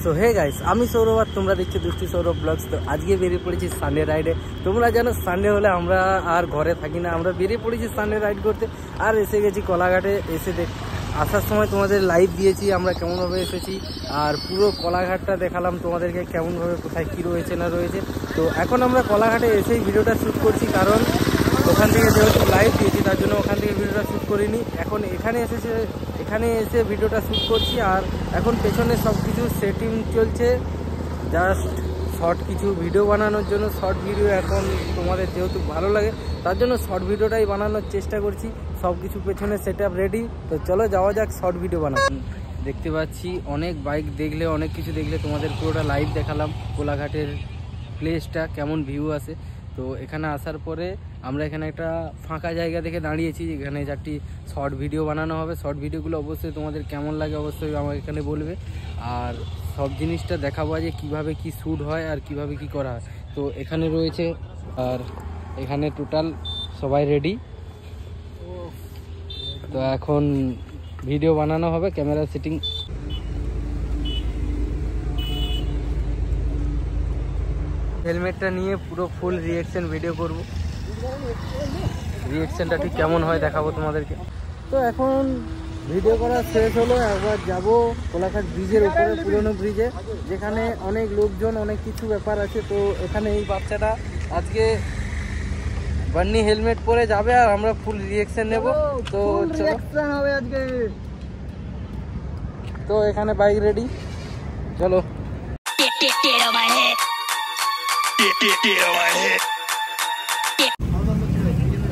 So hey guys, আমি সৌরভ আর তোমরা দেখছো দুষ্টু সৌরভ ব্লগস। তো আজকে বেরিয়ে পড়েছি সানডে রাইডে। তোমরা জানো সানডে হলে আমরা আর ঘরে থাকি না, আমরা বেরিয়ে পড়েছি সানডে রাইড করতে। আর এসে গেছি কলাঘাটে। আসার সময় তোমাদের লাইভ দিয়েছি আমরা কেমনভাবে এসেছি, আর পুরো কলাঘাটটা দেখালাম তোমাদেরকে কেমনভাবে কোথায় কী রয়েছে না রয়েছে। তো এখন আমরা কলাঘাটে এসেই ভিডিওটা শ্যুট করছি, কারণ ওখান থেকে যেহেতু লাইভ দিয়েছি তার জন্য ওখান থেকে ভিডিওটা শ্যুট করিনি। এখন এখানে এসে ভিডিওটা শ্যুট করছি। আর এখন পেছনে সব কিছু সেটিং চলছে, জাস্ট শর্ট কিছু ভিডিও বানানোর জন্য। শর্ট ভিডিও এখন তোমাদের যেহেতু ভালো লাগে তার জন্য শর্ট ভিডিওটাই বানানোর চেষ্টা করছি। সব কিছু পেছনে সেট আপ রেডি। তো চলো যাওয়া যাক শর্ট ভিডিও বানাবো। দেখতে পাচ্ছি অনেক বাইক দেখলে, অনেক কিছু দেখলে, তোমাদের পুরোটা লাইভ দেখালাম কোলাঘাটের প্লেসটা কেমন ভিউ আসে। তো এখানে আসার পরে আমরা এখানে একটা ফাঁকা জায়গা দেখে দাঁড়িয়েছি, এখানে চারটি শর্ট ভিডিও বানানো হবে। শর্ট ভিডিওগুলো অবশ্যই তোমাদের কেমন লাগে অবশ্যই আমার এখানে বলবে। আর সব জিনিসটা দেখাবো যে কিভাবে কি শ্যুট হয় আর কিভাবে কি করা হয়। তো এখানে রয়েছে, আর এখানে টোটাল সবাই রেডি। তো এখন ভিডিও বানানো হবে, ক্যামেরা সেটিং। হেলমেটটা নিয়ে পুরো ফুল রিঅ্যাকশন ভিডিও করব। রিঅ্যাকশনটা ঠিক কেমন হয় দেখাবো তোমাদেরকে। তো এখন ভিডিও করা শেষ হলো, একবার যাব কোলাঘাট ব্রিজের উপরে, পুরনো ব্রিজে, যেখানে অনেক লোকজন, অনেক কিছু ব্যাপার আছে। তো এখানে এই বাচ্চাটা আজকে বান্নি হেলমেট পরে যাবে আর আমরা ফুল রিঅ্যাকশন নেব। তো হবে আজকে। তো এখানে বাইক রেডি, চলো।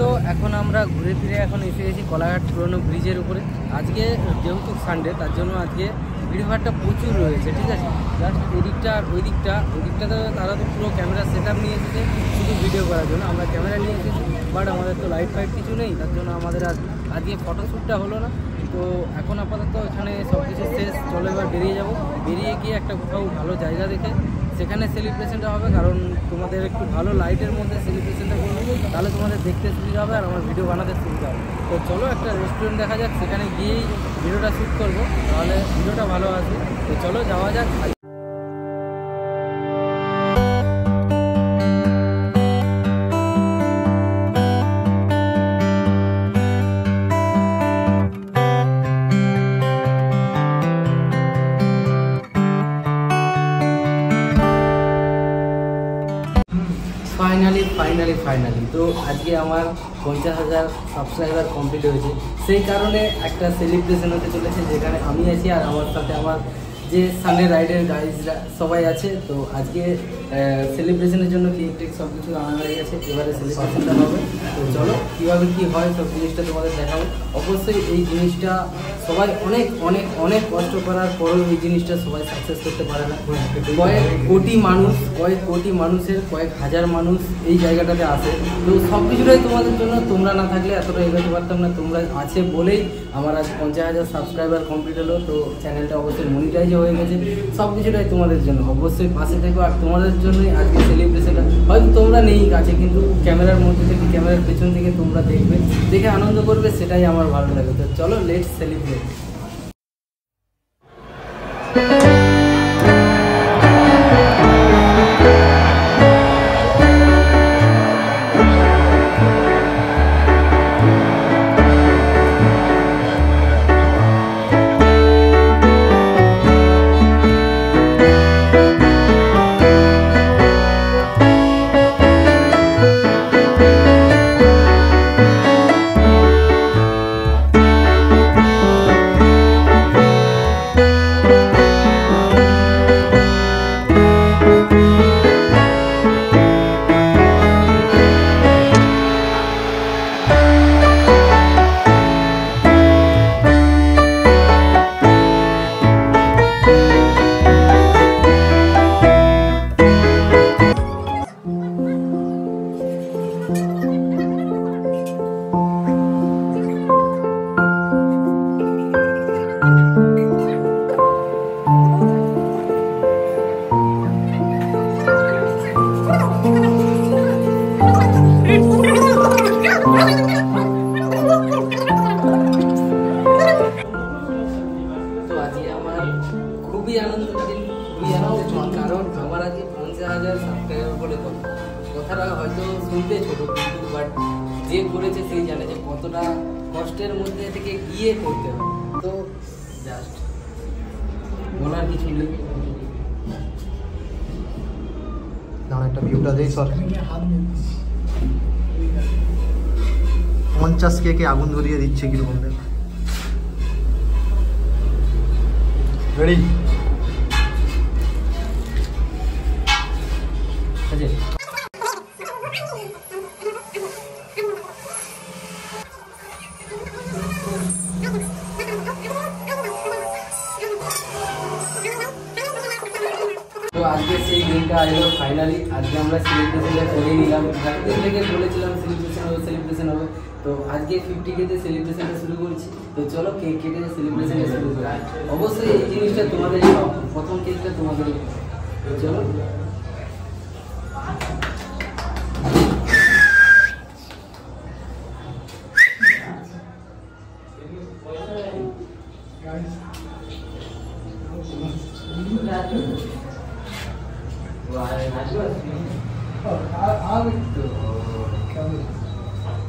তো এখন আমরা ঘুরে ফিরে এখন এসে গেছি কলাঘাট পুরনো ব্রিজের উপরে। আজকে যেহেতু সানডে তার জন্য আজকে ভিড়ভাড়টা প্রচুর রয়েছে, ঠিক আছে। জাস্ট এদিকটা আর ওই দিকটাতে তারা তো পুরো ক্যামেরা সেট আপ নিয়ে এসেছে শুধু ভিডিও করার জন্য। আমরা ক্যামেরা নিয়ে এসেছি, বাট আমাদের তো লাইট ফাইট কিছু নেই, তার জন্য আমাদের আজকে ফটোশ্যুটটা হলো না। তো এখন আপাতত এখানে সব কিছু শেষ, চলো এবার বেরিয়ে যাব। বেরিয়ে গিয়ে একটা কোথাও ভালো জায়গা দেখে সেখানে সেলিব্রেশনটা হবে, কারণ তোমাদের একটু ভালো লাইটের মধ্যে সেলিব্রেশনটা করবো, তাহলে তোমাদের দেখতে সুবিধা হবে আর আমার ভিডিও বানাতে সুবিধা হবে। তো চলো একটা রেস্টুরেন্ট দেখা যাক, সেখানে গিয়েই ভিডিওটা শ্যুট করবো, তাহলে ভিডিওটা ভালো আসবে। তো চলো যাওয়া যাক। ফাইনালি তো আজকে আমার 50,000 সাবস্ক্রাইবার কমপ্লিট হয়েছে। সেই কারণে একটা সেলিব্রেশন হতে চলেছে, যেখানে আমি আছি আর আমার সাথে আমার যে সানডে রাইডের গাইজরা সবাই আছে। তো আজকে সেলিব্রেশনের জন্য কেক টেক সব কিছু আনা হয়ে গেছে, এবারে সেলিব্রেশনটা হবে। তো চলো কীভাবে কী হয় সব জিনিসটা তোমাদের দেখাবো। অবশ্যই এই জিনিসটা সবাই অনেক অনেক অনেক কষ্ট করার পরেও এই জিনিসটা সবাই সাকসেস করতে পারে না। কয়েক কোটি মানুষের কয়েক হাজার মানুষ এই জায়গাটাতে আসে। তো সব কিছুটাই তোমাদের জন্য, তোমরা না থাকলে এতটা এগোতে পারতাম না। তোমরা আছে বলেই আমার আজ 50,000 সাবস্ক্রাইবার কমপ্লিট হলো। তো চ্যানেলটা অবশ্যই মনিটাইজ হয়ে গেছে, সব কিছুটাই তোমাদের জন্য। অবশ্যই পাশে থেকো, আর তোমাদের জন্যই আজকে সেলিব্রেশনটা। হয়তো তোমরা নেই কাছে, কিন্তু ক্যামেরার মধ্যে থেকে, ক্যামেরার পেছন থেকে তোমরা দেখবে, দেখে আনন্দ করবে, সেটাই আমার ভালো লাগে। তো চলো লেটস সেলিব্রেট। কারণ আমার আজকে 50,000 সাবস্ক্রাইবার বলে কথাটা হয়তো শুনতে ছোট, কিন্তু বাট যে করেছে সেই জানে যে কতটা কষ্টের মধ্যে থেকে গিয়ে করতে হবে। তো জাস্ট বলার কিছু নেই। দাঁড়া একটা ভিউটা দেই সর। 50 কে আগুন ধরিয়ে দিচ্ছে কিরকম দেখ। রেডি? আছে তো আজকে সেই দিনটা এলো ফাইনালি। আজকে আমরা সেলিব্রেশনটা করে নিলাম। রাত্রি থেকে বলেছিলাম সেলিব্রেশন হবে। তো আজকে 50K তে সেলিব্রেশনটা শুরু করছি। তো চলো কেক কেটে সেলিব্রেশনটা শুরু করি। অবশ্যই এই জিনিসটা তোমাদের প্রথম কেকটা তোমাদের। চলো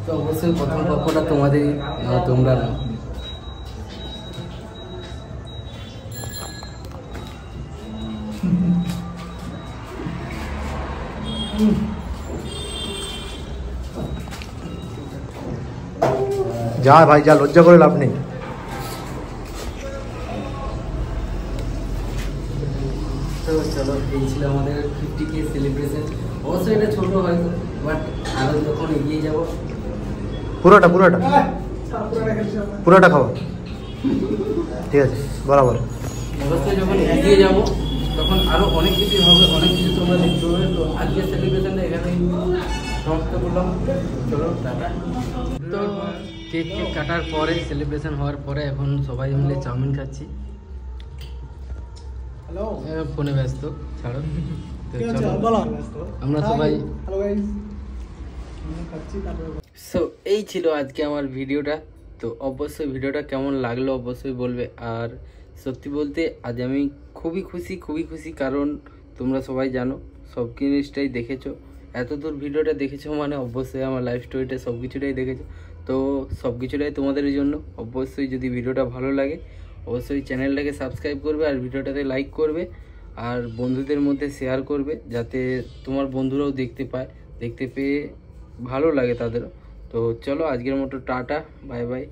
তো অবশ্যই প্রথম পক্ষটা তোমাদের, তোমরা নাও। যা ভাই যা, লজ্জা করে লাভ নেই। তো চলো এই ছিল আমাদের 50K সেলিব্রেশন। অবশ্যই এটা ছোট হয়তো, বাট আরো যখন এগিয়ে যাব পুরোটা খাওয়া ঠিক আছে বরাবর। অবশ্যই যখন এগিয়ে যাব তখন আরো অনেক কিছু হবে, অনেক কিছু তোমরা দেখতে পাবে। তো আজকের সেলিব্রেশনটা এখানেই সমাপ্ত করলাম। চলো টাটা। তো কেক কাটার পরে, সেলিব্রেশন হওয়ার পরে এখন সবাই মিলে চাউমিন খাচ্ছি। ফোনে ব্যস্ত, ছাড়ো। আমরা সবাই সো এই ছিল আজকে আমার ভিডিওটা। তো অবশ্যই ভিডিওটা কেমন লাগলো অবশ্যই বলবে। আর সত্যি বলতে আজ আমি খুবই খুশি, কারণ তোমরা সবাই জানো সব জিনিসটাই দেখেছো। এতদূর ভিডিওটা দেখেছো মানে অবশ্যই আমার লাইফ স্টোরিটা সব কিছুটাই দেখেছো। তো সব কিছুটাই তোমাদের জন্য। অবশ্যই যদি ভিডিওটা ভালো লাগে অবশ্যই চ্যানেলটাকে সাবস্ক্রাইব করবে, আর ভিডিওটাতে লাইক করবে, আর বন্ধুদের মধ্যে শেয়ার করবে, যাতে তোমার বন্ধুরাও দেখতে পেয়ে ভালো লাগে তাদেরও। তো চলো আজকের মতো টাটা, বাই বাই।